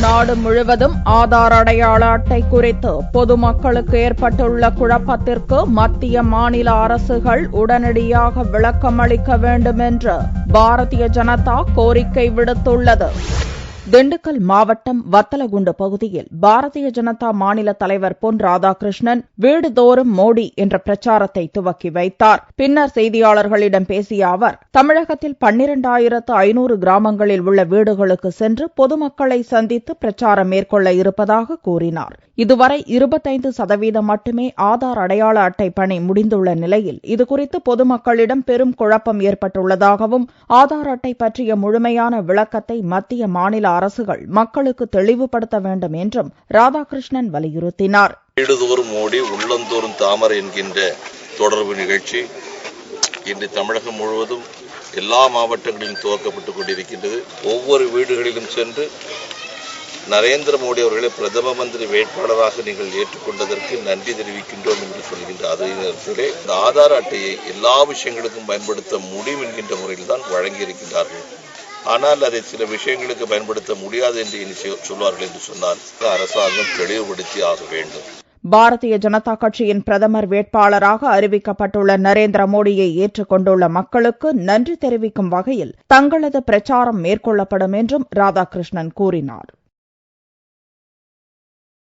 நாடு முழுவதும் ஆதார் அடையாள அட்டை குறித்து பொதுமக்களுக்கு ஏற்பட்டுள்ள குழப்பத்திற்கு மத்திய மாநில அரசுகள் உடனடியாக விளக்கமளிக்க வேண்டும் என்று பாரதிய ஜனதா கோரிக்கை விடுத்துள்ளது. திண்டுக்கல் மாவட்டம் வத்தலகுண்டு பகுதியில் பாரதிய ஜனதா மாநில தலைவர் பொன் ராதாகிருஷ்ணன் வீடுதோறும் மோடி என்ற பிரச்சாரத்தை துவக்கி வைத்தார். பின்னர் செய்தியாளர்களிடம் பேசிய அவர், தமிழகத்தில் 12,500 கிராமங்களில் உள்ள வீடுகளுக்கு சென்று பொதுமக்களை சந்தித்து பிரச்சாரம் மேற்கொள்ள இருப்பதாக கூறினார். இதுவரை 25% மட்டுமே ஆதார் அடையாள அட்டை பணி முடிந்துள்ள நிலையில் இதுகுறித்து பொதுமக்களிடம் பெரும் குழப்பம் ஏற்பட்டுள்ளதாகவும், ஆதார் அட்டை பற்றிய முழுமையான விளக்கத்தை மத்திய மாநில அரசுகள் மக்களுக்கு தெளிவுபடுத்த வேண்டும் என்றும் ராதாகிருஷ்ணன் வலியுறுத்தினார். வீடுதோறும் மோடி உள்ளந்தோறும் தாமரை என்கின்ற தொடர்பு நிகழ்ச்சி இன்று தமிழகம் முழுவதும் எல்லா மாவட்டங்களிலும் துவக்கப்பட்டுக் கொண்டிருக்கின்றது. ஒவ்வொரு வீடுகளிலும் சென்று நரேந்திர மோடி அவர்களை பிரதம மந்திரி வேட்பாளராக நீங்கள் ஏற்றுக்கொண்டதற்கு நன்றி தெரிவிக்கின்றோம் என்று சொல்கின்ற அதே நேரத்திலே இந்த ஆதார் அட்டையை எல்லா விஷயங்களுக்கும் பயன்படுத்த முடியும் என்கின்ற முறையில் தான் வழங்கியிருக்கின்றார்கள். ஆனால் அதை சில விஷயங்களுக்கு பயன்படுத்த முடியாது என்று சொல்வார்கள் என்று சொன்னால் அரசாங்கம் தெளிவுபடுத்தி ஆக வேண்டும். பாரதிய ஜனதா கட்சியின் பிரதமர் வேட்பாளராக அறிவிக்கப்பட்டுள்ள நரேந்திர மோடியை ஏற்றுக்கொண்டுள்ள மக்களுக்கு நன்றி தெரிவிக்கும் வகையில் தங்களது பிரச்சாரம் மேற்கொள்ளப்படும் என்றும் ராதாகிருஷ்ணன் கூறினார்.